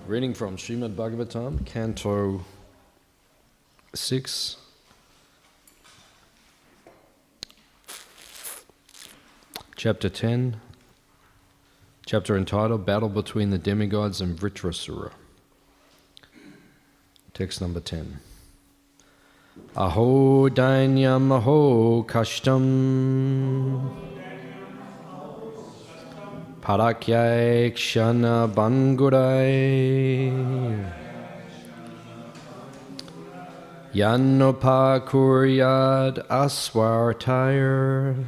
Reading from Srimad Bhagavatam, canto 6, chapter 10, chapter entitled Battle Between the Demigods and Vritrasura. Text number 10. Aho dainyam aho kashtam parakyai kshana bangurai yannopa kuryad aswartayar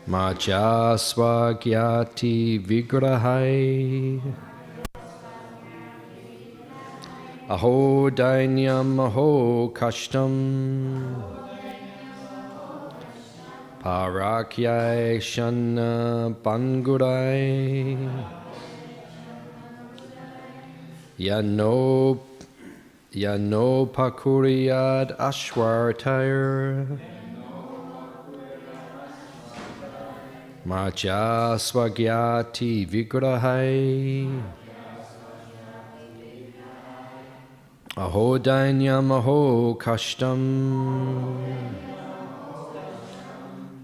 maja swagyati vigrahai aho dainyam aho kashtam parakyai shana bangurai yano pakuriyad ashwartayar maja swagyati vigrahai aho dainyam aho kashtam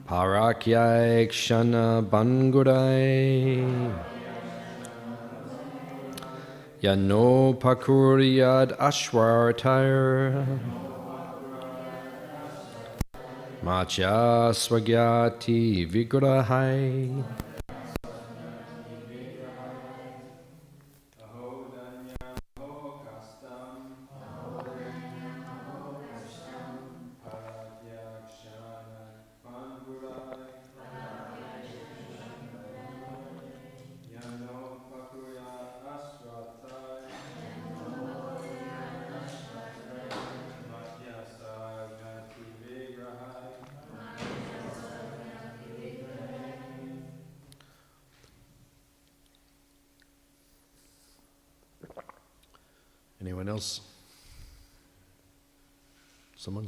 parakyai kshana bangurai yano pakuryad ashwartayar macha swagyati vigrahai. Anyone else? Someone.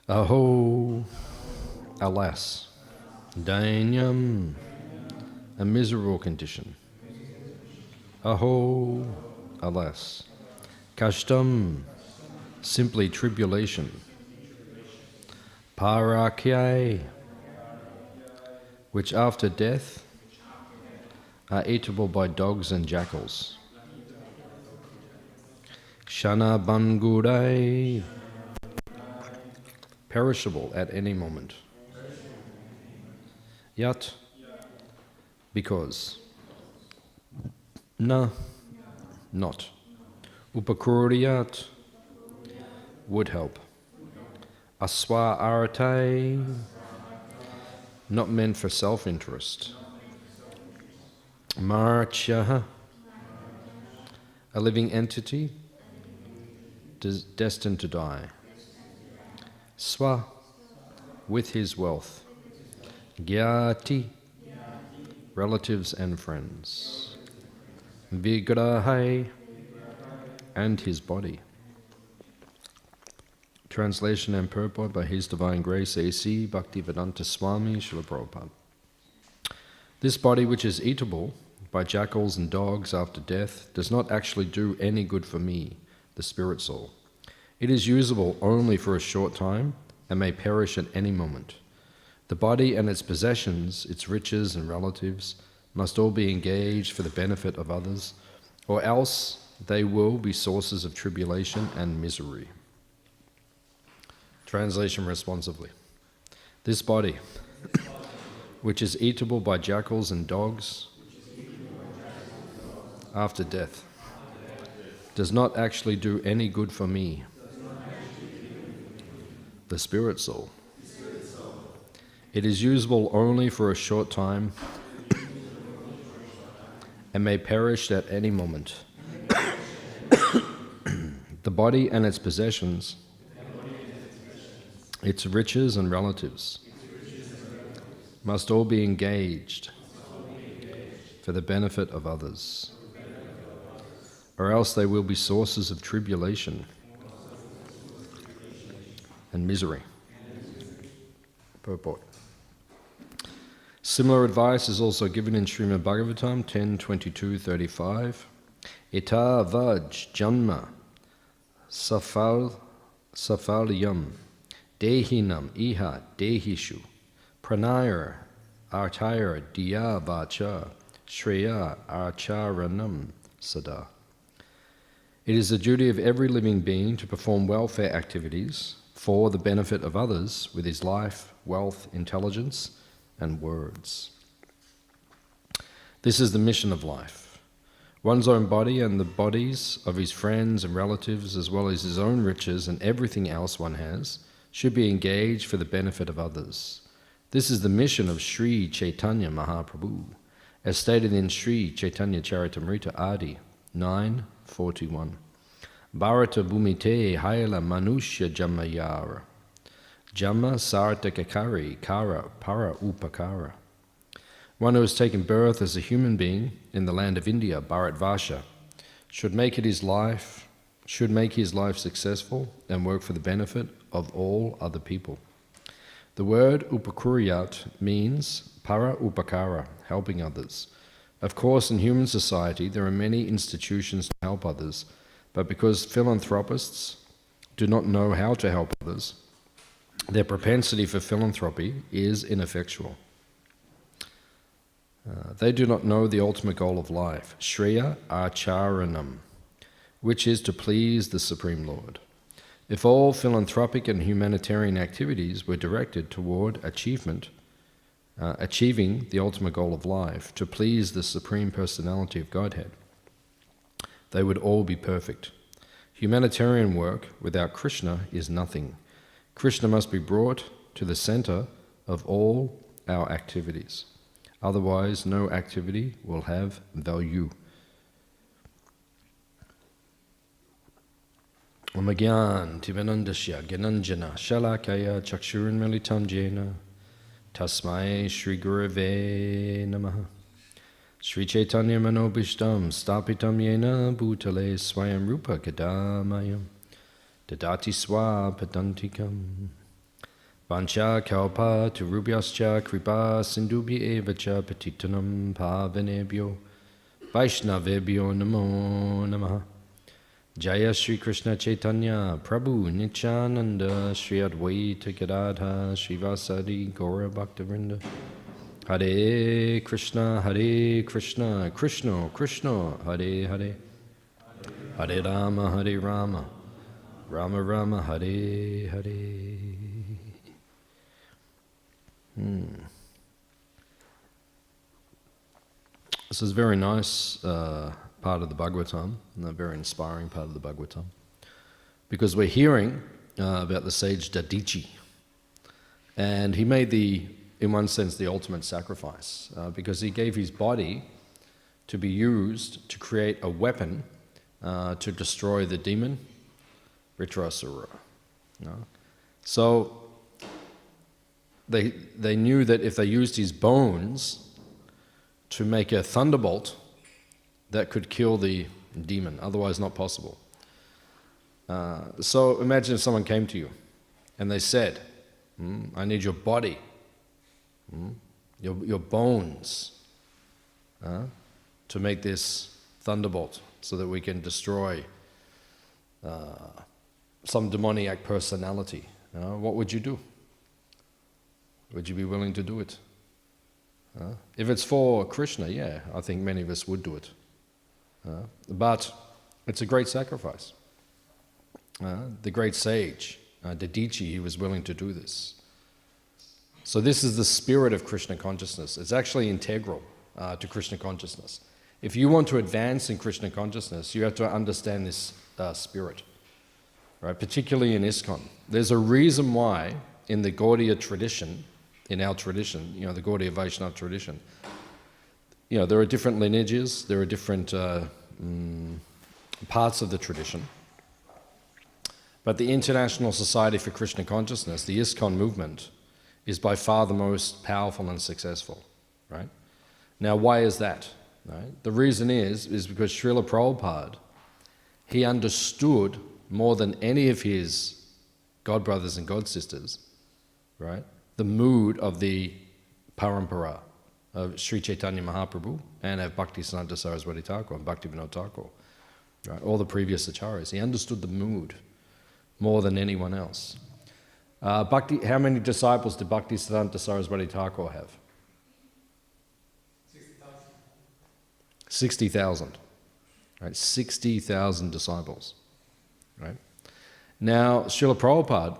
Aho, alas, dainyam, a miserable condition. Aho, alas, kashtam, simply tribulation. Parakyai, which after death are eatable by dogs and jackals. Shana bangurai, perishable at any moment. Yat, because. Na, not. Upakuriyat, would help. Aswa aratai, not meant for self-interest. Marchyaha, a living entity destined to die. Swa, with his wealth. Gyati, relatives and friends. Vigrahai, and his body. Translation and purport by His Divine Grace A.C. Bhaktivedanta Swami Srila Prabhupada. This body, which is eatable by jackals and dogs after death, does not actually do any good for me, the spirit soul. It is usable only for a short time and may perish at any moment. The body and its possessions, its riches and relatives, must all be engaged for the benefit of others, or else they will be sources of tribulation and misery. Translation responsively. This body, which is eatable by jackals and dogs after death, does not actually do any good for me, the spirit soul. It is usable only for a short time and may perish at any moment. The body and its possessions, its riches and relatives, must all be engaged for the benefit of others, or else they will be sources of tribulation and misery. Purport. Similar advice is also given in Srimad Bhagavatam 10:22-35. Ita vaj janma safalyam dehinam iha dehishu pranayar artayar diya vacha shreya archaranam sada. It is the duty of every living being to perform welfare activities for the benefit of others with his life, wealth, intelligence, and words. This is the mission of life. One's own body and the bodies of his friends and relatives, as well as his own riches and everything else one has, should be engaged for the benefit of others. This is the mission of Sri Chaitanya Mahaprabhu, as stated in Sri Chaitanya Charitamrita Adi 9:41. Bharata bhumite haila manushya jammayara. Jamma sartakakari kara para upakara. One who has taken birth as a human being in the land of India, Bharatvarsha, should make his life successful and work for the benefit of all other people. The word upakuriyat means para upakara, helping others. Of course, in human society, there are many institutions to help others, but because philanthropists do not know how to help others, their propensity for philanthropy is ineffectual. They do not know the ultimate goal of life, Shreya Acharanam, which is to please the Supreme Lord. If all philanthropic and humanitarian activities were directed toward achieving the ultimate goal of life, to please the Supreme Personality of Godhead, they would all be perfect. Humanitarian work without Krishna is nothing. Krishna must be brought to the center of all our activities. Otherwise, no activity will have value. Omagyan tivanandasya gyananjana shalakaya chakshurin militam jena tasmai Shri Gurave namaha. Shri Chaitanya manobishtam stapitam yena bhutale swayam rupa kadamayam dadati swapadantikam. Vancha kalpa turubhyascha kripa sindubhya evacha patitanam pavanebhyo vaishnavebhyo namo namaha. Jaya Shri Krishna Chaitanya Prabhu Nityananda Shri Advaita Gadadha Srivasadi Gaura Bhaktavrinda. Hare Krishna Krishna Krishna Hare Hare Hare Rama Rama Rama Hare Hare. This is a very nice part of the Bhagavatam, and a very inspiring part of the Bhagavatam, because we're hearing about the sage Dadichi, and he made in one sense, the ultimate sacrifice, because he gave his body to be used to create a weapon to destroy the demon Vritrasura. So they knew that if they used his bones to make a thunderbolt, that could kill the demon, otherwise not possible. So imagine if someone came to you and they said, I need your body, your bones, to make this thunderbolt so that we can destroy some demoniac personality. What would you do? Would you be willing to do it? If it's for Krishna, yeah, I think many of us would do it. But it's a great sacrifice. The great sage, Dadichi, he was willing to do this. So this is the spirit of Krishna consciousness. It's actually integral to Krishna consciousness. If you want to advance in Krishna consciousness, you have to understand this spirit, right? Particularly in ISKCON. There's a reason why in the Gaudiya tradition, in our tradition, the Gaudiya Vaishnava tradition, there are different lineages, there are different parts of the tradition. But the International Society for Krishna Consciousness, the ISKCON movement, is by far the most powerful and successful, right? Now, why is that? Right? The reason is because Srila Prabhupada, he understood more than any of his godbrothers and godsisters, right, the mood of the parampara of Sri Chaitanya Mahaprabhu and of Bhaktisiddhanta Saraswati Thakur and Bhaktivinoda Thakur, right, all the previous acharyas. He understood the mood more than anyone else. How many disciples did Bhaktisiddhanta Saraswati Thakur have? 60,000. Right? 60,000 disciples. Right? Now, Srila Prabhupada,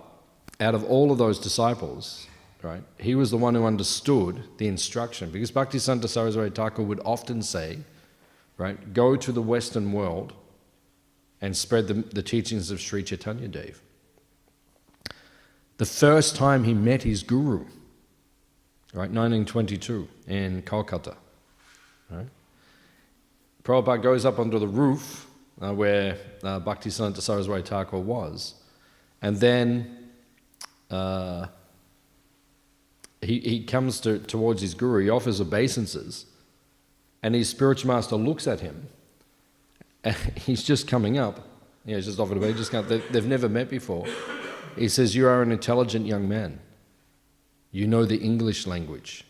out of all of those disciples, right, he was the one who understood the instruction, because Bhaktisiddhanta Saraswati Thakur would often say, right, go to the Western world and spread the teachings of Sri Chaitanya Dev. The first time he met his guru, right, 1922 in Kolkata, right, Prabhupada goes up onto the roof where Bhaktisiddhanta Saraswati Thakur was, and then he comes towards his guru, he offers obeisances, and his spiritual master looks at him, and he's just coming up, he's just offered obeisance, they've never met before. He says, you are an intelligent young man. You know the English language.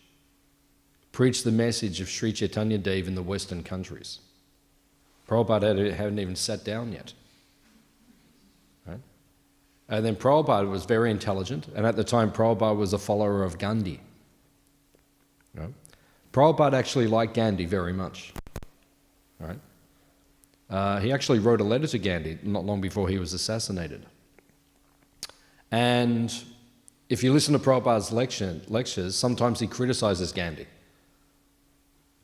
Preach the message of Sri Chaitanya Dev in the Western countries. Prabhupada hadn't even sat down yet. Right? And then Prabhupada was very intelligent, and at the time Prabhupada was a follower of Gandhi. Right? Prabhupada actually liked Gandhi very much. Right? He actually wrote a letter to Gandhi not long before he was assassinated. And if you listen to Prabhupada's lectures, sometimes he criticizes Gandhi.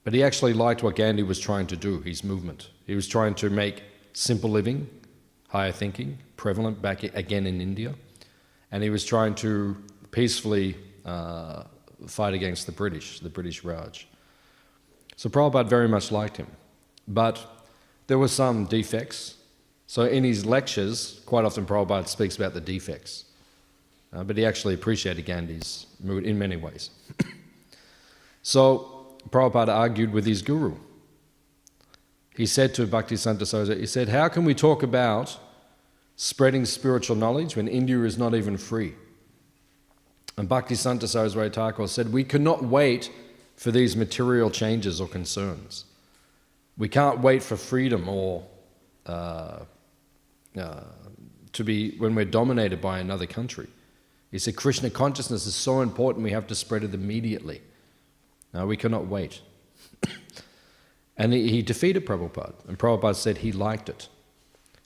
But he actually liked what Gandhi was trying to do, his movement. He was trying to make simple living, higher thinking, prevalent back again in India. And he was trying to peacefully fight against the British Raj. So Prabhupada very much liked him. But there were some defects. So in his lectures, quite often Prabhupada speaks about the defects. But he actually appreciated Gandhi's mood in many ways. So Prabhupada argued with his guru. He said to Bhaktisiddhanta Saraswati, he said, how can we talk about spreading spiritual knowledge when India is not even free? And Bhaktisiddhanta Saraswati Thakur said, we cannot wait for these material changes or concerns. We can't wait for freedom or to be when we're dominated by another country. He said, Krishna consciousness is so important, we have to spread it immediately. No, we cannot wait. And he defeated Prabhupada, and Prabhupada said he liked it.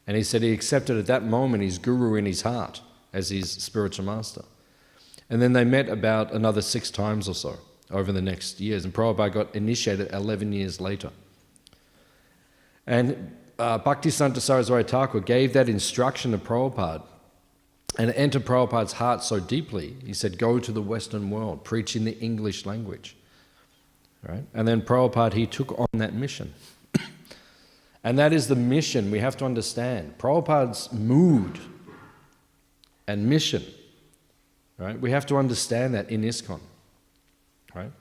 And he said he accepted at that moment his guru in his heart as his spiritual master. And then they met about another 6 times or so over the next years. And Prabhupada got initiated 11 years later. And Bhaktisiddhanta Saraswati Thakur gave that instruction to Prabhupada. And it entered Prabhupada's heart so deeply, he said, go to the Western world, preach in the English language. Right? And then Prabhupada, he took on that mission. And that is the mission we have to understand. Prabhupada's mood and mission, right? We have to understand that in ISKCON, right?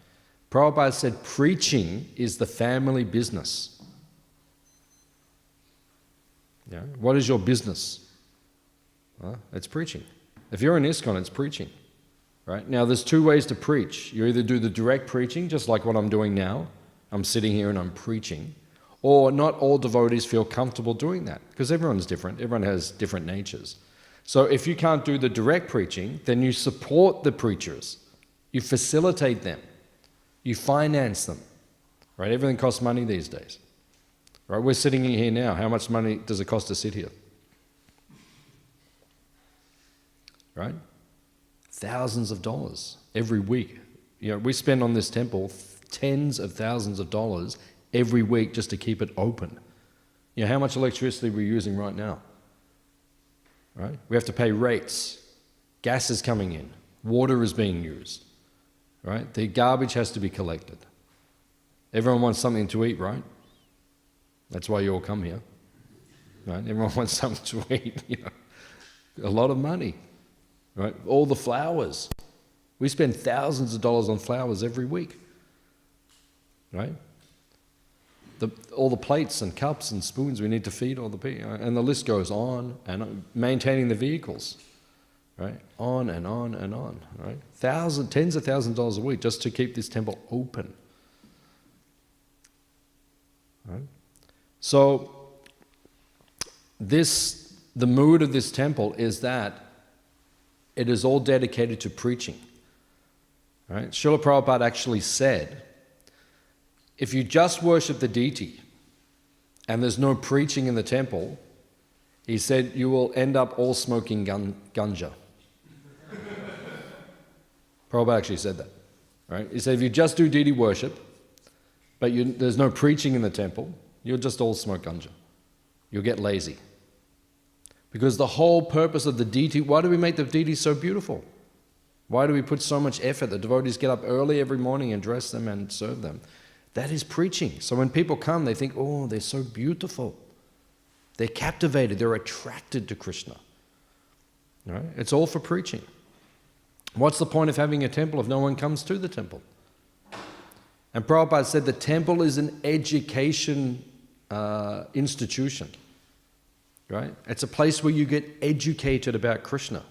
Prabhupada said preaching is the family business. Yeah? What is your business? Well, it's preaching. If you're in ISKCON, it's preaching. Right? Now, there's 2 ways to preach. You either do the direct preaching, just like what I'm doing now. I'm sitting here and I'm preaching. Or not all devotees feel comfortable doing that, because everyone's different. Everyone has different natures. So if you can't do the direct preaching, then you support the preachers. You facilitate them. You finance them. Right? Everything costs money these days. Right? We're sitting here now. How much money does it cost to sit here? Right? Thousands of dollars every week. You know, we spend on this temple tens of thousands of dollars every week just to keep it open. You know, how much electricity we're using right now? Right? We have to pay rates. Gas is coming in. Water is being used. Right? The garbage has to be collected. Everyone wants something to eat, right? That's why you all come here. Right? Everyone wants something to eat. You know, a lot of money. Right? All the flowers. We spend thousands of dollars on flowers every week. Right? All the plates and cups and spoons we need to feed all the people. And the list goes on and on. Maintaining the vehicles. Right? On and on and on. Right? Tens of thousands of dollars a week just to keep this temple open. Right? So, the mood of this temple is that it is all dedicated to preaching. Right? Srila Prabhupada actually said, if you just worship the deity and there's no preaching in the temple, he said you will end up all smoking ganja. Prabhupada actually said that. Right? He said if you just do deity worship, but there's no preaching in the temple, you'll just all smoke ganja. You'll get lazy. Because the whole purpose of the deity, why do we make the deity so beautiful? Why do we put so much effort? The devotees get up early every morning and dress them and serve them. That is preaching. So when people come, they think, oh, they're so beautiful. They're captivated. They're attracted to Krishna. Right? It's all for preaching. What's the point of having a temple if no one comes to the temple? And Prabhupada said the temple is an education institution. Right? It's a place where you get educated about Krishna.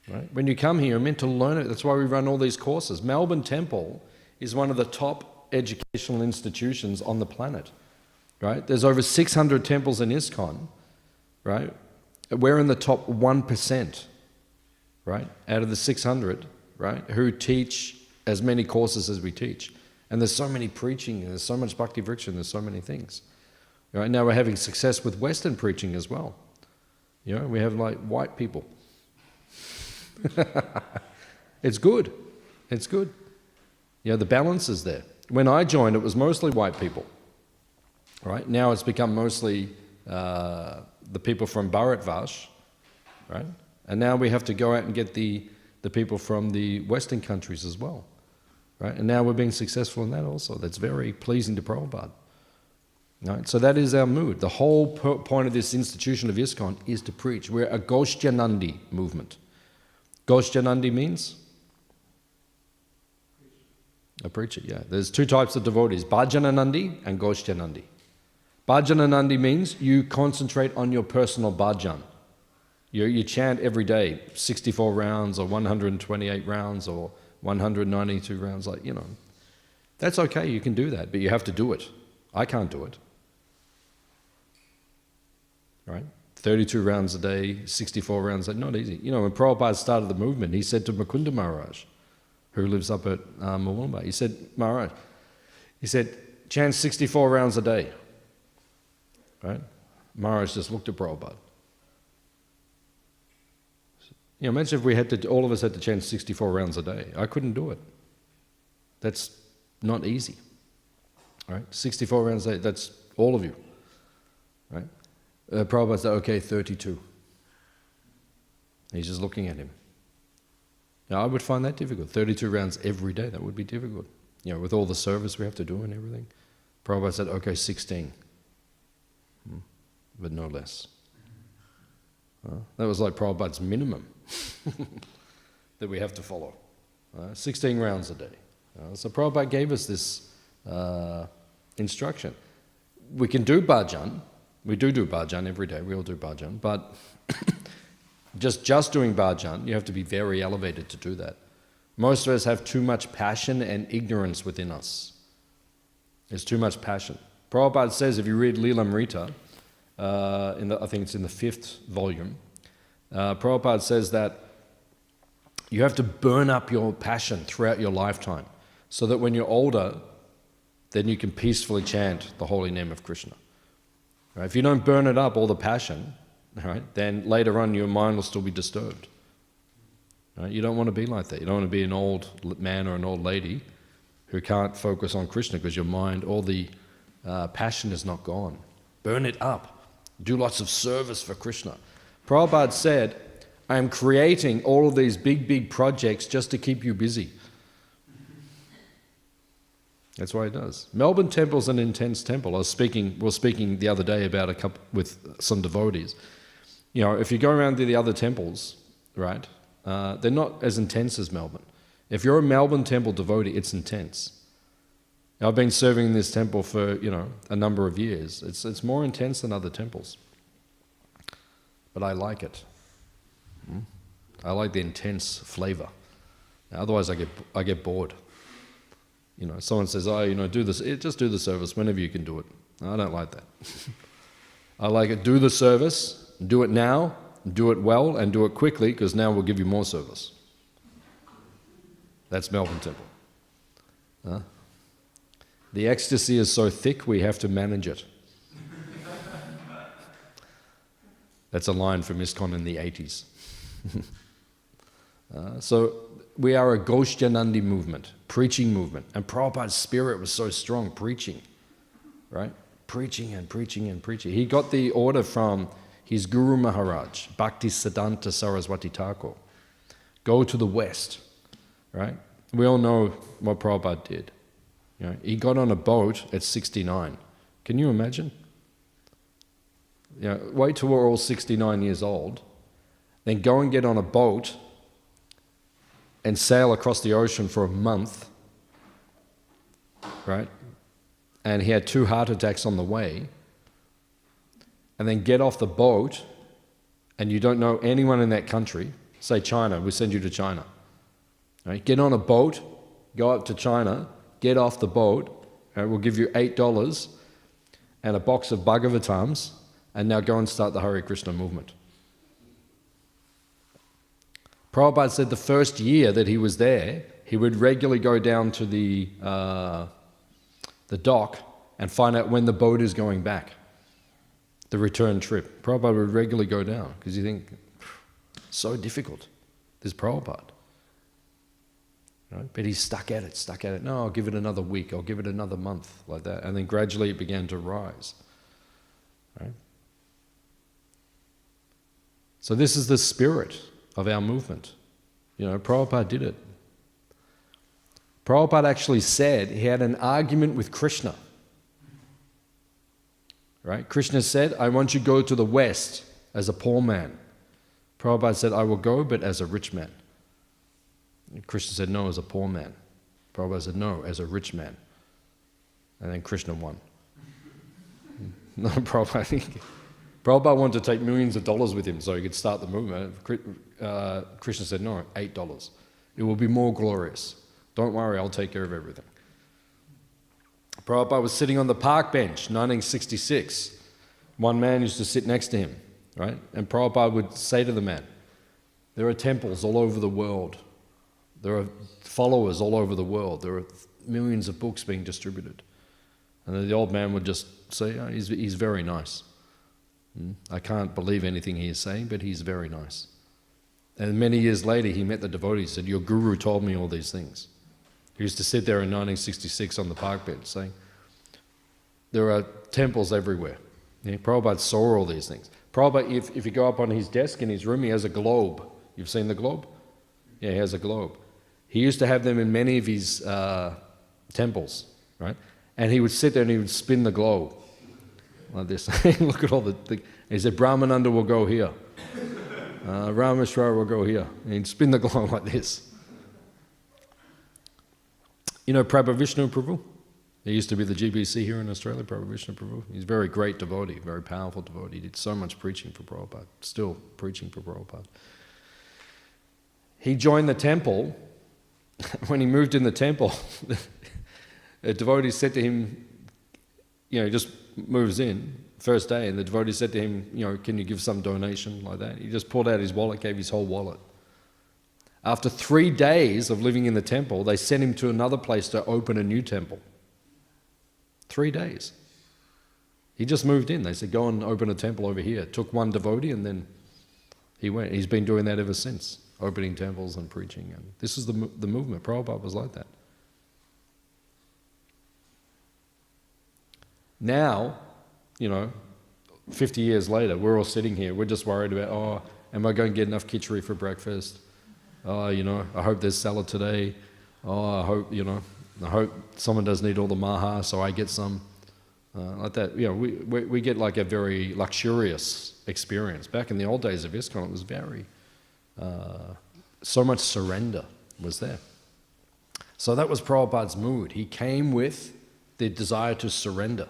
Right? When you come here, you're meant to learn it. That's why we run all these courses. Melbourne Temple is one of the top educational institutions on the planet. Right? There's over 600 temples in ISKCON. Right? We're in the top 1%. Right? Out of the 600, right? Who teach as many courses as we teach. And there's so many preaching, and there's so much bhakti vriksha, and there's so many things. Right? Now we're having success with Western preaching as well. You know, we have like white people. It's good. It's good. You know, the balance is there. When I joined, it was mostly white people. Right? Now it's become mostly the people from Bharatvash. Right? And now we have to go out and get the people from the Western countries as well. Right? And now we're being successful in that also. That's very pleasing to Prabhupada. Right? So that is our mood. The whole point of this institution of ISKCON is to preach. We're a Goshtyanandi movement. Goshtyanandi means? A preacher, yeah. There's 2 types of devotees, Bhajananandi and Goshtyanandi. Bhajananandi means you concentrate on your personal bhajan. You chant every day, 64 rounds or 128 rounds or 192 rounds, like, you know. That's okay, you can do that, but you have to do it. I can't do it. Right? 32 rounds a day, 64 rounds a day, not easy. You know, when Prabhupada started the movement, he said to Mukunda Maharaj, who lives up at Mumbai, he said, Maharaj, he said, chant 64 rounds a day. Right? Maharaj just looked at Prabhupada. Imagine if we had to, all of us had to chant 64 rounds a day. I couldn't do it. That's not easy. Right? 64 rounds a day, that's all of you. Right? Prabhupada said, okay, 32. He's just looking at him. Now, I would find that difficult. 32 rounds every day, that would be difficult. With all the service we have to do and everything. Prabhupada said, okay, 16. But no less. That was like Prabhupada's minimum that we have to follow. 16 rounds a day. So Prabhupada gave us this instruction. We can do bhajan. We do bhajan every day. We all do bhajan. But just doing bhajan, you have to be very elevated to do that. Most of us have too much passion and ignorance within us. There's too much passion. Prabhupada says, if you read Lilamrita, I think it's in the 5th volume, Prabhupada says that you have to burn up your passion throughout your lifetime so that when you're older, then you can peacefully chant the holy name of Krishna. Right? If you don't burn it up, all the passion, right, then later on your mind will still be disturbed. Right? You don't want to be like that. You don't want to be an old man or an old lady who can't focus on Krishna because your mind, all the passion is not gone. Burn it up. Do lots of service for Krishna. Prabhupada said, I am creating all of these big projects just to keep you busy. That's why he does. Melbourne Temple's an intense temple. We were speaking the other day about a couple with some devotees. If you go around to the other temples, right, they're not as intense as Melbourne. If you're a Melbourne Temple devotee, it's intense. I've been serving in this temple for, a number of years. It's more intense than other temples. But I like it. I like the intense flavor. Otherwise I get bored. Someone says, do this, just do the service whenever you can do it. I don't like that. I like it, do the service, do it now, do it well, and do it quickly, because now we'll give you more service. That's Melbourne Temple. The ecstasy is so thick, we have to manage it. That's a line from ISKCON in the 80s. So we are a Ghoshjanandi movement, preaching movement. And Prabhupada's spirit was so strong, preaching, right? Preaching and preaching and preaching. He got the order from his Guru Maharaj, Bhakti Siddhanta Saraswati Thakur. Go to the West, right? We all know what Prabhupada did. He got on a boat at 69. Can you imagine? Wait till we're all 69 years old, then go and get on a boat and sail across the ocean for a month, right? And he had 2 heart attacks on the way, and then get off the boat, and you don't know anyone in that country, say China, we send you to China. Right? Get on a boat, go up to China, get off the boat, and we'll give you $8 and a box of Bhagavatams, and now go and start the Hare Krishna movement. Prabhupada said the first year that he was there, he would regularly go down to the dock and find out when the boat is going back, the return trip. Prabhupada would regularly go down because you think, so difficult, this Prabhupada. Right? But he stuck at it. No, I'll give it another week, I'll give it another month, like that. And then gradually it began to rise. Right? So this is the spirit of our movement. Prabhupada did it. Prabhupada actually said he had an argument with Krishna. Right? Krishna said, I want you to go to the West as a poor man. Prabhupada said, I will go, but as a rich man. And Krishna said, no, as a poor man. Prabhupada said, no, as a rich man. And then Krishna won. No, Prabhupada wanted to take millions of dollars with him so he could start the movement. Krishna said, no, $8. It will be more glorious. Don't worry, I'll take care of everything. Prabhupada was sitting on the park bench, 1966. One man used to sit next to him, right? And Prabhupada would say to the man, there are temples all over the world. There are followers all over the world. There are millions of books being distributed. And then the old man would just say, oh, he's very nice. I can't believe anything he is saying, but he's very nice. And many years later, he met the devotee. He said, your guru told me all these things. He used to sit there in 1966 on the park bench saying, there are temples everywhere. Prabhupada saw all these things. Prabhupada, if you go up on his desk in his room, he has a globe. You've seen the globe? Yeah, he has a globe. He used to have them in many of his temples, right? And he would sit there and he would spin the globe like this. Look at all the things. He said, Brahmananda will go here. Rameshwara will go here. And he'd spin the globe like this. You know Prabhu Vishnu Prabhu? He used to be the GBC here in Australia, Prabhu Vishnu Prabhu. He's a very great devotee, very powerful devotee. He did so much preaching for Prabhupada, still preaching for Prabhupada. He joined the temple. When he moved in the temple, a devotee said to him, he just moves in, first day, and the devotee said to him, can you give some donation like that? He just pulled out his wallet, gave his whole wallet. After 3 days of living in the temple, they sent him to another place to open a new temple. 3 days. He just moved in. They said, go and open a temple over here. Took one devotee and then he went. He's been doing that ever since, opening temples and preaching. And this is the movement. Prabhupada was like that. Now, 50 years later, we're all sitting here. We're just worried about, am I going to get enough khichdi for breakfast? I hope there's salad today. I hope someone doesn't eat all the maha, so I get some. Like that. We get like a very luxurious experience. Back in the old days of ISKCON, it was very, so much surrender was there. So that was Prabhupada's mood. He came with the desire to surrender,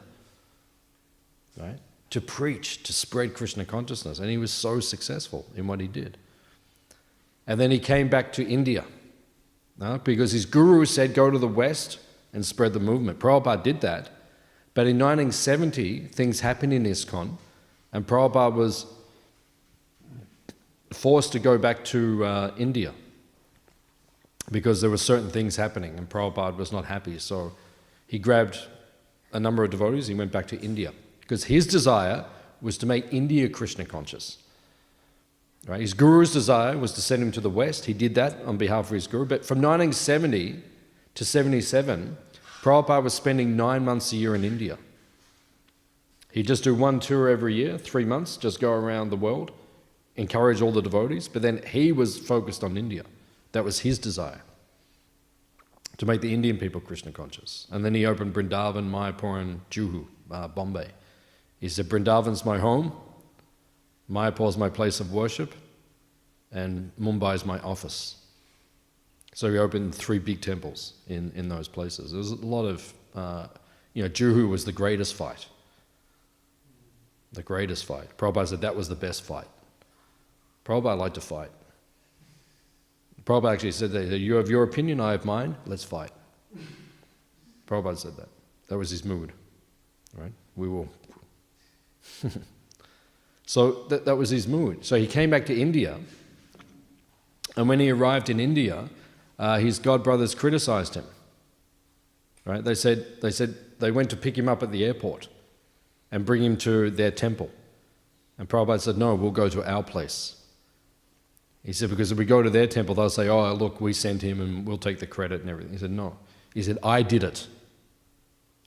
right? To preach, to spread Krishna consciousness. And he was so successful in what he did. And then he came back to India. Because his guru said, go to the West and spread the movement. Prabhupada did that. But in 1970, things happened in ISKCON, and Prabhupada was forced to go back to India because there were certain things happening, and Prabhupada was not happy. So he grabbed a number of devotees, he went back to India, because his desire was to make India Krishna conscious. Right? His guru's desire was to send him to the West. He did that on behalf of his guru. But from 1970 to 77, Prabhupada was spending 9 months a year in India. He'd just do one tour every year, 3 months, just go around the world, encourage all the devotees. But then he was focused on India. That was his desire, to make the Indian people Krishna conscious. And then he opened Vrindavan, Mayapur and Juhu, Bombay. He said, Vrindavan's my home, Mayapur's my place of worship, and Mumbai's my office. So he opened 3 big temples in those places. There was a lot of, Juhu was the greatest fight. The greatest fight. Prabhupada said that was the best fight. Prabhupada liked to fight. Prabhupada actually said that you have your opinion, I have mine, let's fight. Prabhupada said that. That was his mood, right? We will. So that was his mood. So he came back to India, and when he arrived in India, his godbrothers criticized him. Right? They said they went to pick him up at the airport and bring him to their temple. And Prabhupada said, no, we'll go to our place. He said, because if we go to their temple, they'll say, oh, look, we sent him and we'll take the credit and everything. He said, no. He said, I did it.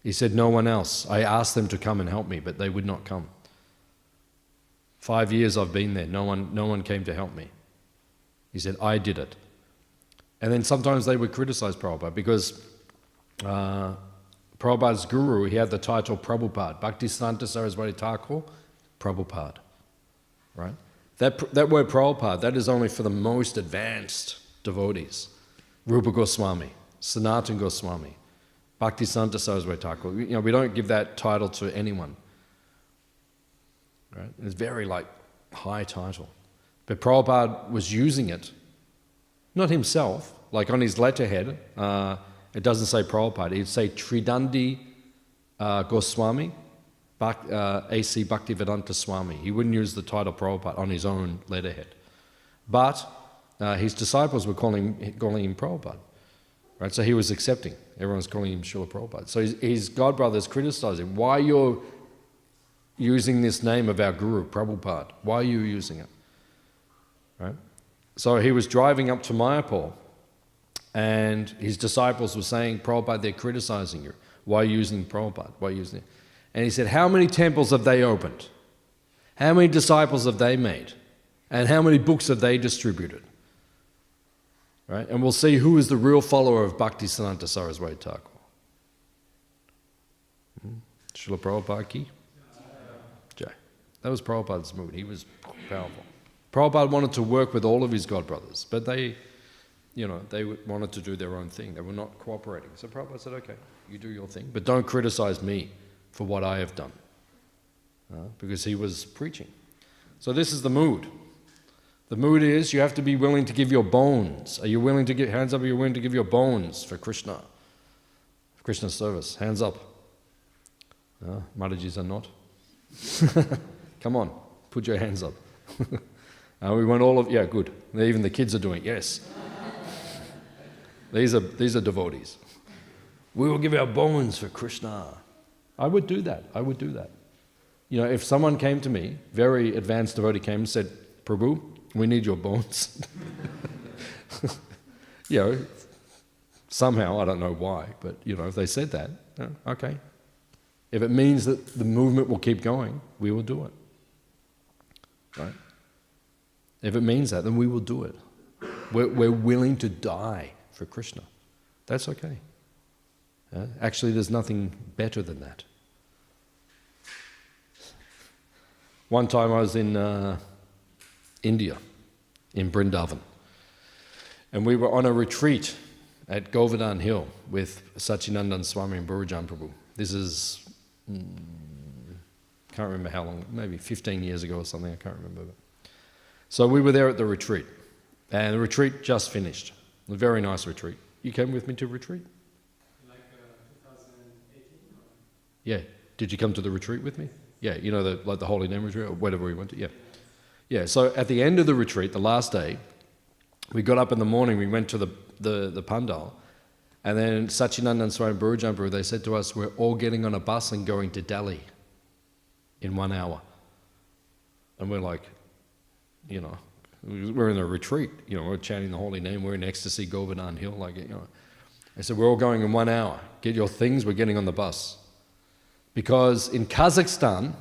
He said, no one else. I asked them to come and help me, but they would not come. 5 years I've been there. No one came to help me. He said, I did it. And then sometimes they would criticize Prabhupada because Prabhupada's guru, he had the title Prabhupada. Bhaktisiddhanta Saraswati Thakur, Prabhupada. Right? That word Prabhupada, that is only for the most advanced devotees. Rupa Goswami, Sanatana Goswami, Bhaktisiddhanta Saraswati Thakur. We don't give that title to anyone. Right? It's very high title. But Prabhupada was using it, not himself, like on his letterhead, it doesn't say Prabhupada, it'd say Tridandi Goswami, A.C. Bhaktivedanta Swami. He wouldn't use the title Prabhupada on his own letterhead. But his disciples were calling him Prabhupada. Right? So he was accepting. Everyone's calling him Srila Prabhupada. So his godbrothers criticized him. Why you're using this name of our Guru, Prabhupada? Why are you using it? Right? So he was driving up to Mayapur, and his disciples were saying, Prabhupada, they're criticizing you. Why are you using Prabhupada? Why are you using it? And he said, how many temples have they opened? How many disciples have they made? And how many books have they distributed? Right? And we'll see who is the real follower of Bhaktisiddhanta Saraswati Thakur. Srila Prabhupada ki Jai. That was Prabhupada's mood. He was powerful. Prabhupada wanted to work with all of his god brothers, but they wanted to do their own thing. They were not cooperating. So Prabhupada said, okay, you do your thing, but don't criticize me for what I have done. Because he was preaching. So this is the mood. The mood is you have to be willing to give your bones. Are you willing to give, hands up, are you willing to give your bones for Krishna? For Krishna's service. Hands up. Madhajis are not. Come on, put your hands up. We want all of, yeah, good. Even the kids are doing it, yes. These are devotees. We will give our bones for Krishna. I would do that. I would do that. You know, if someone came to me, very advanced devotee came and said, Prabhu, we need your bones. You know, somehow, I don't know why, but you know, if they said that, okay. If it means that the movement will keep going, we will do it. Right? If it means that, then we will do it. We're willing to die for Krishna. That's okay. Actually, there's nothing better than that. One time I was in India, in Vrindavan, and we were on a retreat at Govardhan Hill with Sachinandan Swami and Burujan Prabhu. This is, can't remember how long, maybe 15 years ago or something, I can't remember. So we were there at the retreat, and the retreat just finished. A very nice retreat. You came with me to retreat? Like 2018? Or? Yeah. Did you come to the retreat with me? Yeah, you know, like the Holy Name retreat or whatever we went to? Yeah. Yeah, so at the end of the retreat, the last day, we got up in the morning, we went to the pandal, and then Sachinandan Swami and Burujan Prabhu, they said to us, we're all getting on a bus and going to Delhi in 1 hour. And we're like, you know, we're in a retreat, you know, we're chanting the Holy Name, we're in ecstasy, Govardhan Hill, like, you know. They said, we're all going in 1 hour. Get your things, we're getting on the bus. Because in Kazakhstan,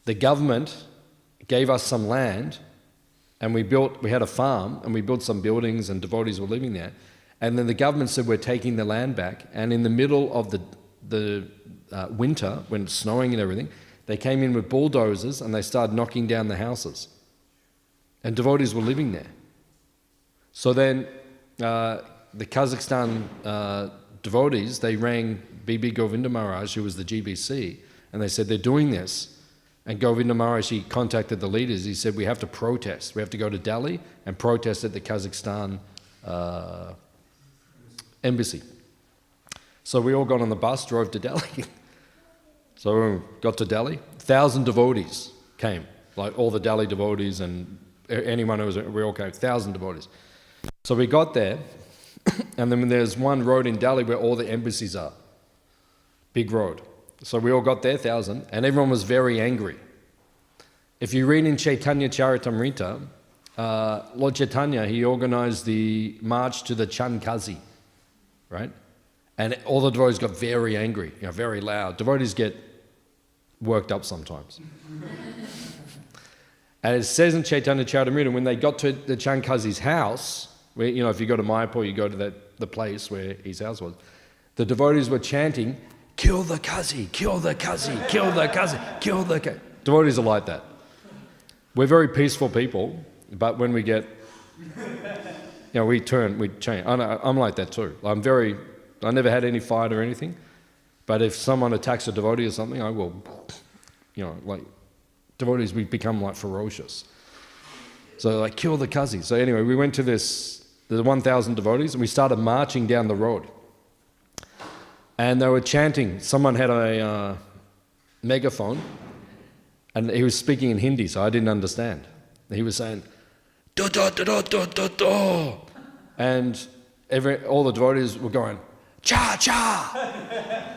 the government gave us some land, and we had a farm, and we built some buildings, and devotees were living there. And then the government said, we're taking the land back. And in the middle of the winter, when it's snowing and everything, they came in with bulldozers, and they started knocking down the houses. And devotees were living there. So then the Kazakhstan devotees, they rang B.B. Govinda Maharaj, who was the GBC, and they said, they're doing this. And Govinda Maharaj, he contacted the leaders. He said, we have to protest. We have to go to Delhi and protest at the Kazakhstan embassy. So we all got on the bus, drove to Delhi. So we got to Delhi. 1,000 devotees came, like all the Delhi devotees and anyone who was, we all came, 1,000 devotees. So we got there, and then there's one road in Delhi where all the embassies are. Big road. So we all got there, 1,000, and everyone was very angry. If you read in Chaitanya Charitamrita, Lord Chaitanya, he organized the march to the Chankazi, right? And all the devotees got very angry, you know, very loud. Devotees get worked up sometimes. And it says in Chaitanya Charitamrita, when they got to the Chankazi's house, where, you know, if you go to Mayapur, you go to the place where his house was, the devotees were chanting, kill the Kazi, kill the Kazi, kill the Kazi, kill the Kazi. Devotees are like that. We're very peaceful people, but when we get, you know, we change. I'm like that too. I never had any fight or anything, but if someone attacks a devotee or something, I will, you know, like, devotees, we become like ferocious. So like, kill the Kazi. So anyway, we went to the 1,000 devotees, and we started marching down the road. And they were chanting. Someone had a megaphone, and he was speaking in Hindi, so I didn't understand. He was saying, do do do do do do do, and all the devotees were going, cha cha.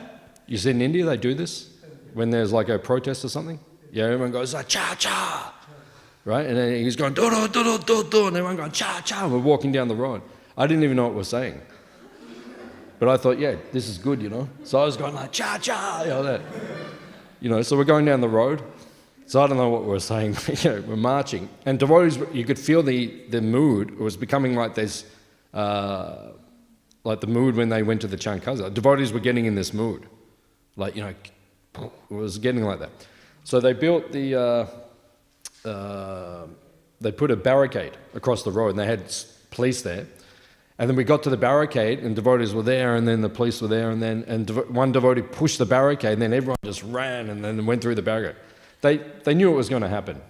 You see in India they do this? when there's like a protest or something? Yeah, everyone goes, cha-cha, right? And then he's going, do-do-do-do-do-do, and everyone going, cha-cha. We're walking down the road. I didn't even know what we're saying. But I thought, yeah, this is good, you know. So I was going like, cha-cha, you know, that. You know, so we're going down the road. So I don't know what we're saying. You know, we're marching. And devotees, you could feel the mood. It was becoming like this, like the mood when they went to the Chankasa. Devotees were getting in this mood. Like, you know, it was getting like that. So they built they put a barricade across the road, and they had police there. And then we got to the barricade, and devotees were there, and then the police were there, and then one devotee pushed the barricade, and then everyone just ran and then went through the barricade. They knew it was going to happen,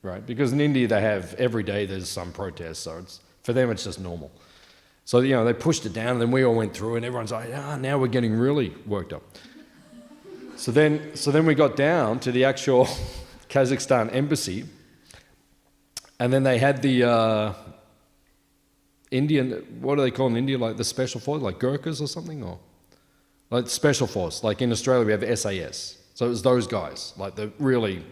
right? Because in India they have, every day there's some protest, so for them it's just normal. So, you know, they pushed it down, and then we all went through, and everyone's like, now we're getting really worked up. So then we got down to the actual Kazakhstan embassy, and then they had the Indian, what do they call in India, like the special force, like Gurkhas or something, or like special force. Like in Australia we have SAS. So it was those guys, like the really,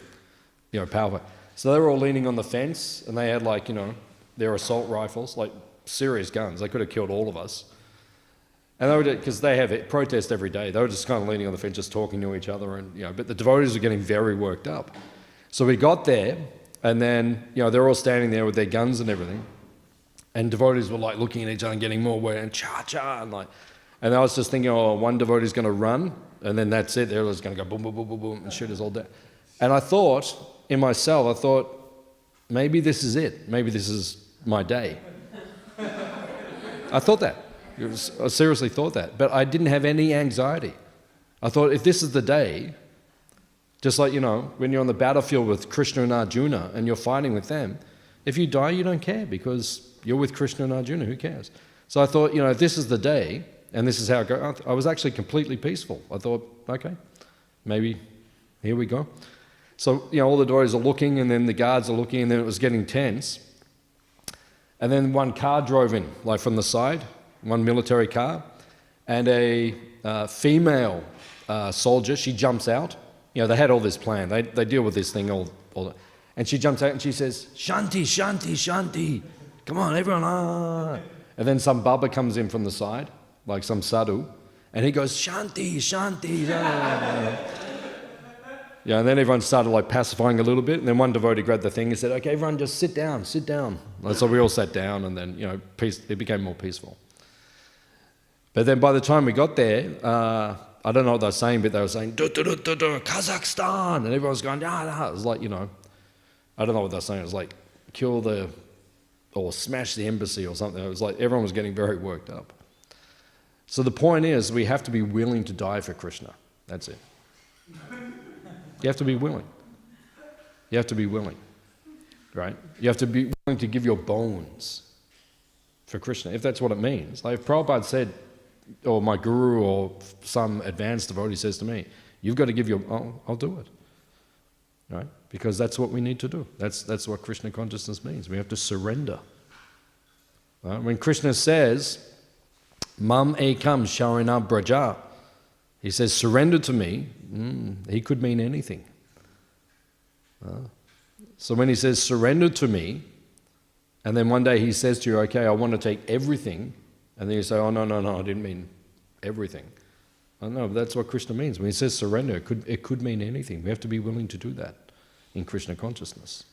you know, powerful. So they were all leaning on the fence, and they had like, you know, their assault rifles, like serious guns. They could have killed all of us. And they were, because they have it, protest every day. They were just kind of leaning on the fence, just talking to each other, and you know. But the devotees were getting very worked up. So we got there, and then, you know, they're all standing there with their guns and everything. And devotees were like looking at each other and getting more worried, and cha-cha, and I was just thinking, oh, one devotee's going to run, and then that's it. They're just going to go boom, boom, boom, boom, boom, and shoot us all down. And I thought, in myself, maybe this is it. Maybe this is my day. I thought that. I seriously thought that. But I didn't have any anxiety. I thought, if this is the day, just like, you know, when you're on the battlefield with Krishna and Arjuna, and you're fighting with them, if you die, you don't care, because you're with Krishna and Arjuna, who cares? So I thought, you know, if this is the day, and this is how it goes, I was actually completely peaceful. I thought, okay, maybe here we go. So, you know, all the devotees are looking, and then the guards are looking, and then it was getting tense. And then one car drove in, like from the side, one military car, and a female soldier, she jumps out. You know, they had all this plan. They deal with this thing all the, and she jumps out and she says, Shanti, Shanti, Shanti. Come on, everyone, ah. And then some Baba comes in from the side, like some sadhu, and he goes, Shanti, Shanti. Yeah, and then everyone started like pacifying a little bit, and then one devotee grabbed the thing and said, okay, everyone just sit down, sit down. And so we all sat down, and then, you know, it became more peaceful. But then by the time we got there, I don't know what they were saying, but they were saying, Kazakhstan, and everyone was going, ah. It was like, you know, I don't know what they were saying. It was like, or smash the embassy or something. It was like everyone was getting very worked up. So the point is, we have to be willing to die for Krishna. That's it. You have to be willing. You have to be willing, right? You have to be willing to give your bones for Krishna, if that's what it means. Like if Prabhupada said, or my guru or some advanced devotee says to me, you've got to give your, I'll do it. Right? Because that's what we need to do. That's what Krishna consciousness means. We have to surrender. Right? When Krishna says, Mam ekam sharana braja, he says, surrender to me, he could mean anything. So when he says, surrender to me, and then one day he says to you, okay, I want to take everything, and then you say, oh, no, I didn't mean everything. I know, but that's what Krishna means. When he says surrender, it could mean anything. We have to be willing to do that in Krishna consciousness.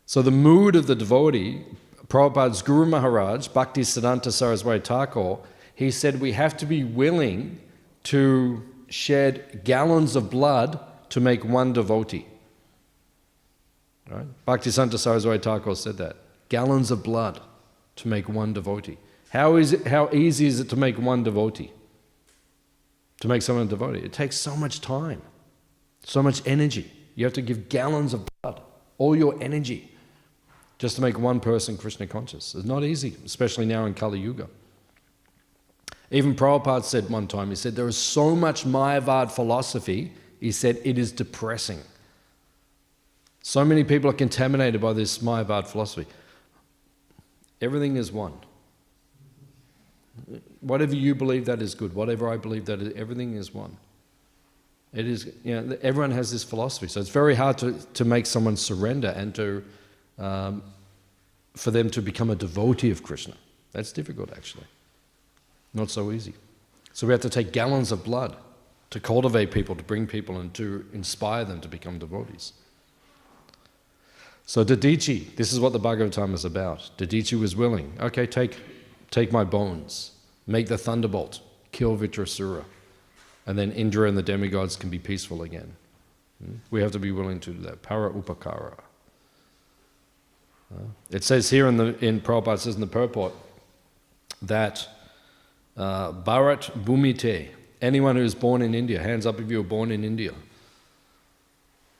So the mood of the devotee, Prabhupada's Guru Maharaj, Bhakti Siddhanta Saraswati Thakur, he said we have to be willing to shed gallons of blood to make one devotee. Right? Bhakti Siddhanta Saraswati Thakur said that. Gallons of blood to make one devotee. How easy is it to make one devotee? To make someone a devotee? It takes so much time, so much energy. You have to give gallons of blood, all your energy, just to make one person Krishna conscious. It's not easy, especially now in Kali Yuga. Even Prabhupada said one time, he said, there is so much Mayavad philosophy, he said, it is depressing. So many people are contaminated by this Mayavad philosophy. Everything is one. Whatever you believe, that is good. Whatever I believe, that is, everything is one. It is, everyone has this philosophy, so it's very hard to make someone surrender and for them to become a devotee of Krishna. That's difficult, actually. Not so easy. So we have to take gallons of blood to cultivate people, to bring people, and to inspire them to become devotees. So Dadichi, this is what the Bhagavatam is about. Dadichi was willing. Okay, take my bones, make the thunderbolt, kill Vitrasura, and then Indra and the demigods can be peaceful again. We have to be willing to do that. Para upakara. It says here in Prabhupada says in the purport that Bharat Bhumite, anyone who is born in India, hands up if you were born in India.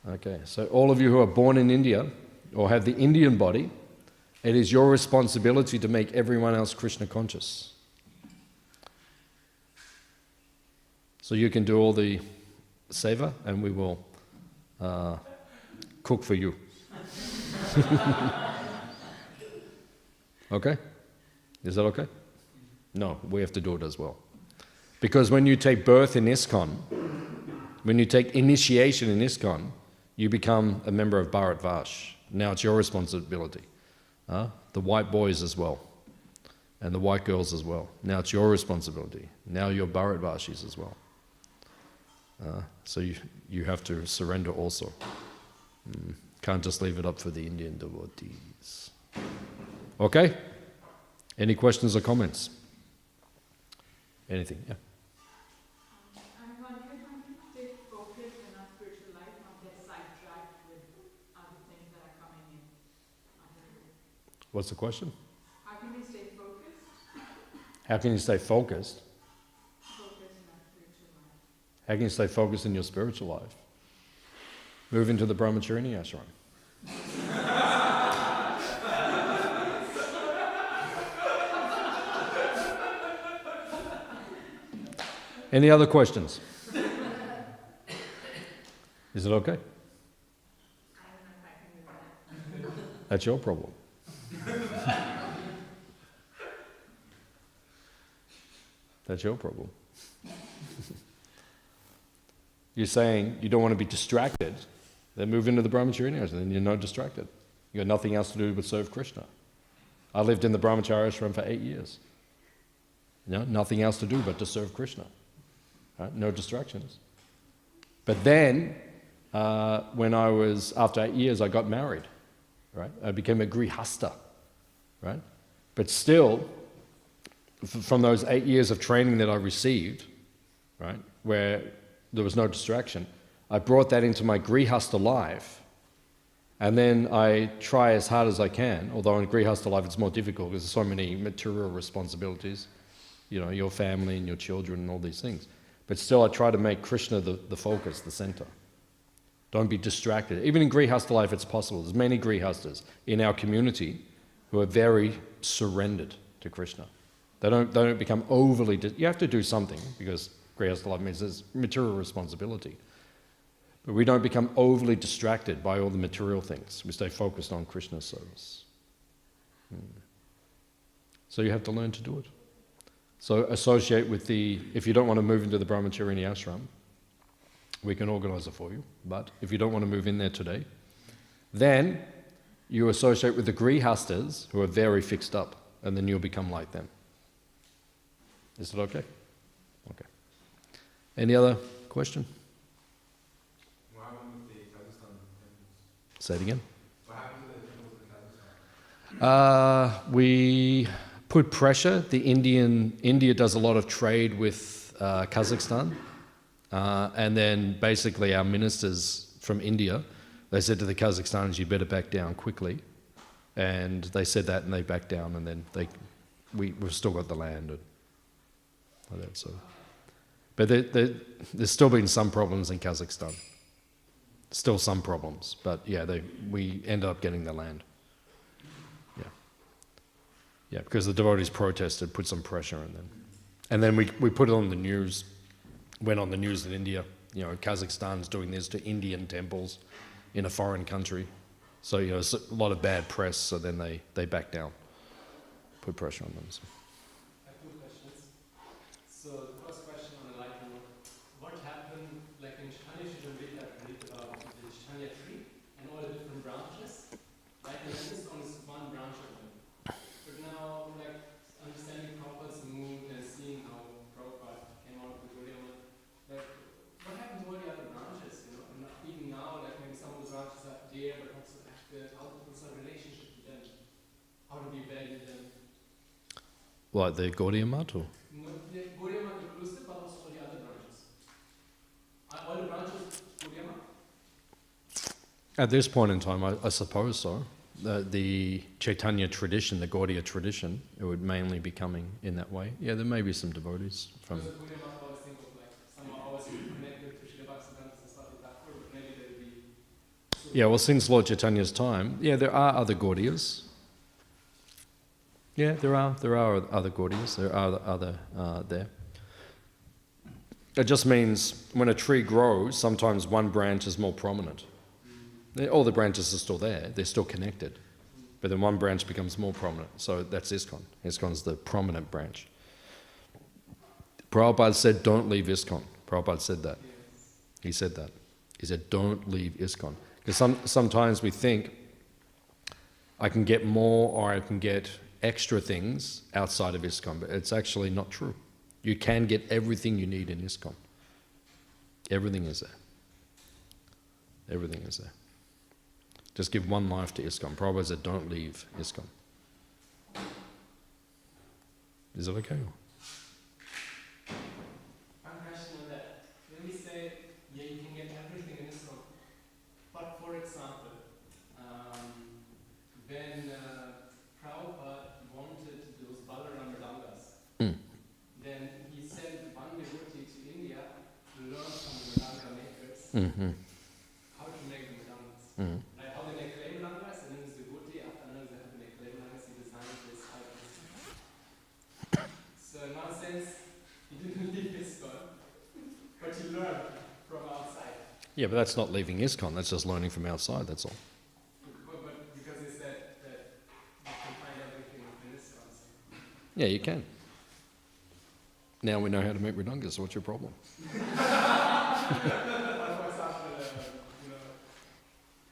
Okay, so all of you who are born in India or have the Indian body, it is your responsibility to make everyone else Krishna conscious. So you can do all the seva and we will cook for you. Okay? Is that okay? No, we have to do it as well. Because when you take birth in ISKCON, when you take initiation in ISKCON, you become a member of Bharat Vash. Now it's your responsibility. The white boys as well. And the white girls as well. Now it's your responsibility. Now you're Bharat Vashis as well. So you have to surrender also. Can't just leave it up for the Indian devotees. Okay? Any questions or comments? Anything? Yeah. I'm wondering how to stay focused in our spiritual life, not get sidetracked with other things that are coming in. What's the question? How can we stay focused? How can you stay focused? Focused in our spiritual life. How can you stay focused in your spiritual life? Move into the Brahmacharini ashram. Any other questions? Is it okay? I don't know if I can do that. That's your problem. That's your problem. You're saying you don't want to be distracted, then move into the Brahmacharya ashram, then you're not distracted. You've got nothing else to do but serve Krishna. I lived in the Brahmacharya ashram for 8 years. Nothing else to do but to serve Krishna. Right? No distractions. But then, after 8 years, I got married. Right? I became a grihasta. Right? But still, from those 8 years of training that I received, right, where there was no distraction, I brought that into my grihasta life, and then I try as hard as I can, although in grihasta life it's more difficult because there's so many material responsibilities, your family and your children and all these things. But still I try to make Krishna the focus, the center. Don't be distracted. Even in grihasta life it's possible. There's many grihastas in our community who are very surrendered to Krishna. They don't become overly... You have to do something because grihasta life means there's material responsibility. But we don't become overly distracted by all the material things. We stay focused on Krishna's service. So you have to learn to do it. So associate with if you don't want to move into the Brahmacharini ashram, we can organize it for you. But if you don't want to move in there today, then you associate with the grihastas who are very fixed up, and then you'll become like them. Is it okay? Okay. Any other question? What happened with the Kazakhstan temples? Say it again. What happened to the temples in Kazakhstan? We put pressure. India does a lot of trade with Kazakhstan, and then basically our ministers from India, they said to the Kazakhstanis, you better back down quickly, and they said that and they backed down, and then we've still got the land and like that. So, but there's still been some problems in Kazakhstan. Still some problems, but yeah, we ended up getting the land. Yeah, because the devotees protested, put some pressure, and then we put it on the news. Went on the news in India. Kazakhstan's doing this to Indian temples in a foreign country. So it's a lot of bad press. So then they backed down, put pressure on them. So. I have 2 questions. So the first question on a light note: what happened, like in Like the Gaudiya Math? Or? No, the Gaudiya Math inclusive, but also all the other branches. Are all the branches Gaudiya Math? At this point in time, I suppose so. The Chaitanya tradition, the Gaudiya tradition, it would mainly be coming in that way. Yeah, there may be some devotees from... Because Gaudiya Math always think of like, some are always connected to Srila Bhaktivedanta Saraswati Thakur, but maybe they would be... Yeah, well, since Lord Chaitanya's time, yeah, there are other Gaudiyas. Yeah, there are other Gaudiyas. There are other there. It just means when a tree grows, sometimes one branch is more prominent. All the branches are still there. They're still connected. But then one branch becomes more prominent. So that's ISKCON. ISKCON's the prominent branch. Prabhupada said, don't leave ISKCON. Prabhupada said that. He said that. He said, don't leave ISKCON. Because sometimes we think, I can get more or I can get extra things outside of ISKCON, but it's actually not true. You can get everything you need in ISKCON. Everything is there. Everything is there. Just give one life to ISKCON. Prabhupada said, don't leave ISKCON. Is it okay? One question on that. When we say, yeah, you can get everything in ISKCON, but for example, when Prabhupada wanted those Balaram Mridangas, then he sent one devotee to India to learn from the Mridanga makers how to make the Mridangas. Like how they make clay Mridangas, and then this devotee, after learning how to make clay Mridangas, he designed this icon. So in one sense, he didn't leave ISKCON, but he learned from outside. Yeah, but that's not leaving ISKCON. That's just learning from outside, that's all. But because he said that you can find everything within ISKCON. So. Yeah, you can. Now we know how to make Mridangas, so what's your problem? For example,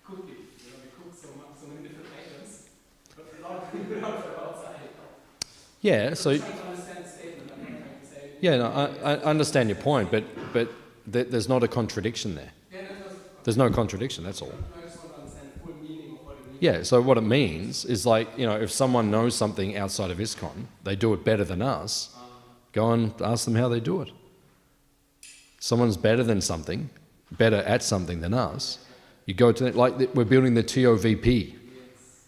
cooking. We cook so many different items, but a lot of people out from outside. Yeah, so... I'm trying to understand the statement. I'm not trying to say... Yeah, no, I understand your point, but there's not a contradiction there. Yeah, There's no contradiction, that's all. I just want to understand the full meaning of what it means. Yeah, so what it means is like, if someone knows something outside of ISKCON, they do it better than us, go and ask them how they do it. Someone's better than something, better at something than us, you go to, we're building the TOVP,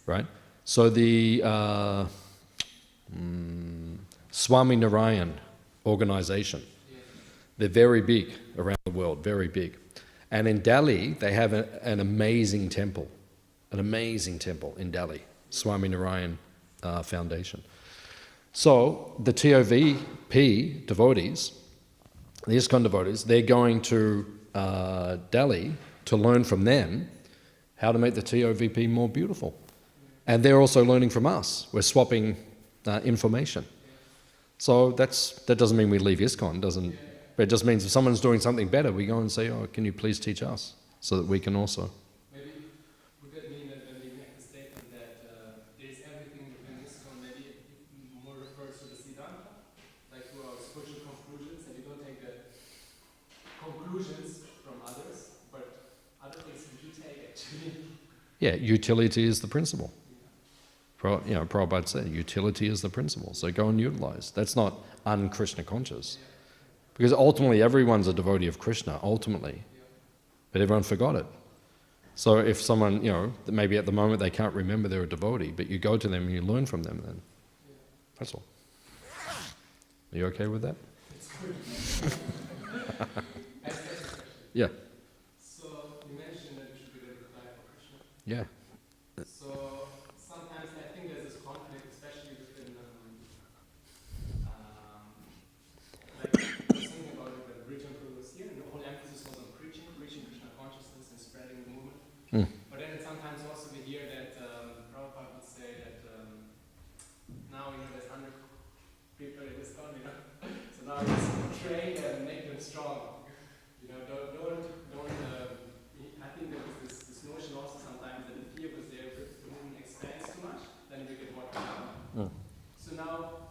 right? So the Swami Narayan organization, they're very big around the world, very big. And in Delhi, they have an amazing temple in Delhi, Swami Narayan Foundation. So the TOVP devotees, the ISKCON devotees, they're going to Delhi to learn from them how to make the TOVP more beautiful. And they're also learning from us. We're swapping information. So that doesn't mean we leave ISKCON, but it just means if someone's doing something better, we go and say, oh, can you please teach us? So that we can also. Maybe would that mean that when we make the statement that there's everything within ISKCON, maybe it more refers to the Siddhanta, like to our social conclusions, and we don't take the conclusions from others, but other things we do take actually. Yeah, utility is the principle. Prabhupada said, utility is the principle, so go and utilize. That's not un-Krishna conscious. Because ultimately everyone's a devotee of Krishna, ultimately. But everyone forgot it. So if someone, maybe at the moment they can't remember they're a devotee, but you go to them and you learn from them, then that's all. Are you okay with that? It's good. Yeah. So you mentioned that we should be ready to die for Krishna. Yeah. So sometimes I think there's this conflict, especially within, like I was thinking about it when Bridge Emperor was here, and the whole emphasis was on preaching Krishna consciousness and spreading the movement. But then sometimes also we hear that Prabhupada would say that now there's 100 people in this country, so now we just train and make them strong. I think there was this notion also sometimes that the fear was there, if the movement expands too much, then we get watered down. So now,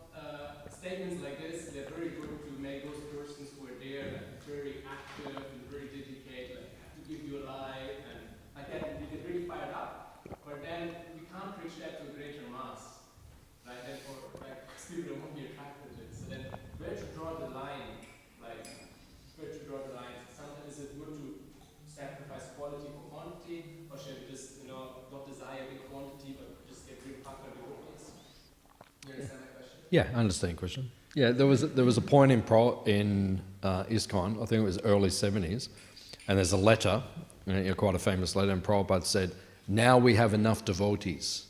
statements like this, they're very good to make those persons who are there like, very active and very dedicated, like have to give your life, and like that, we get really fired up. But then we can't preach that to a greater mass. Right? Therefore, like, people don't want to be attracted Yeah, I understand your question. Yeah, there was a point in ISKCON, I think it was early 70s, and there's a letter, quite a famous letter, and Prabhupada said, now we have enough devotees.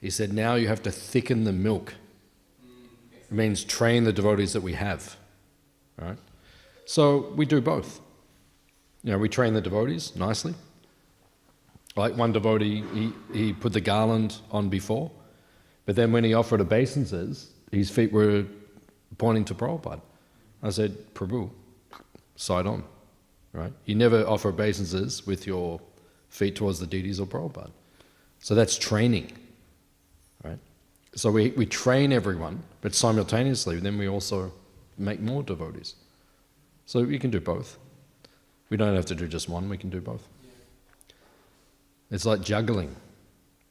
He said, now you have to thicken the milk. It means train the devotees that we have, right? So we do both. We train the devotees nicely. Like one devotee, he put the garland on before, but then when he offered obeisances, his feet were pointing to Prabhupada. I said, Prabhu, side on, right? You never offer obeisances with your feet towards the deities or Prabhupada. So that's training, right? So we train everyone, but simultaneously then we also make more devotees. So we can do both. We don't have to do just one, we can do both. It's like juggling.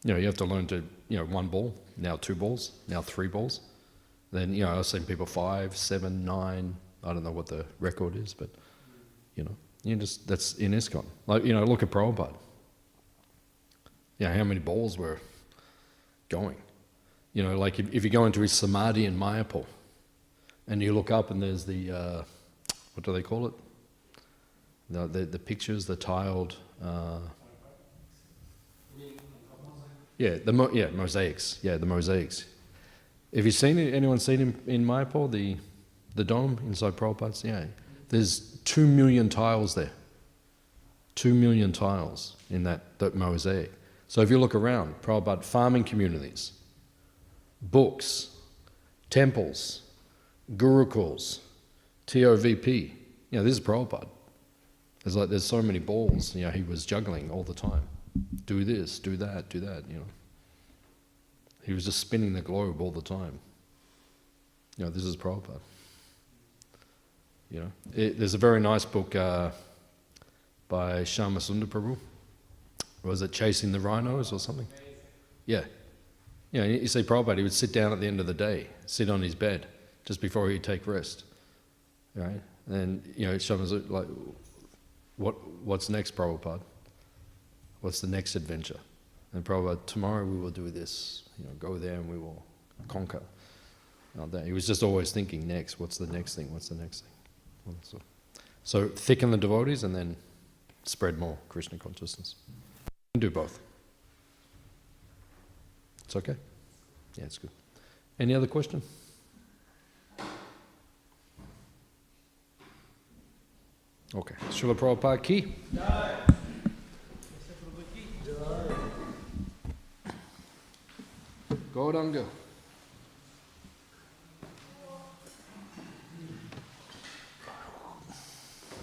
You have to learn to, one ball, now 2 balls, now 3 balls. Then, I've seen people 5, 7, 9, I don't know what the record is, but, that's in ISKCON. Like, look at Prabhupada. How many balls were going? Like if you go into his samadhi in Mayapur, and you look up and there's the, what do they call it? The pictures, the tiled... mosaics. Yeah, the mosaics. Have you seen it? Anyone seen him in Mayapur, the dome inside Prabhupada's? Yeah. There's 2 million tiles there. 2 million tiles in that mosaic. So if you look around, Prabhupada, farming communities, books, temples, gurukuls, TOVP. This is Prabhupada. There's so many balls, he was juggling all the time. Do this, do that, He was just spinning the globe all the time. This is Prabhupada. There's a very nice book by Shyama Sundar Prabhu. Was it Chasing the Rhinos or something? Yeah. You see Prabhupada, he would sit down at the end of the day, sit on his bed, just before he'd take rest. Right? And, Shyama's like, what's next, Prabhupada? What's the next adventure? And Prabhupada, tomorrow we will do this. Go there and we will conquer. He was just always thinking next. What's the next thing? What's the next thing? So thicken the devotees and then spread more Krishna consciousness. Do both. It's okay? Yeah, it's good. Any other question? Okay. Srila Prabhupada ki? Gauranga.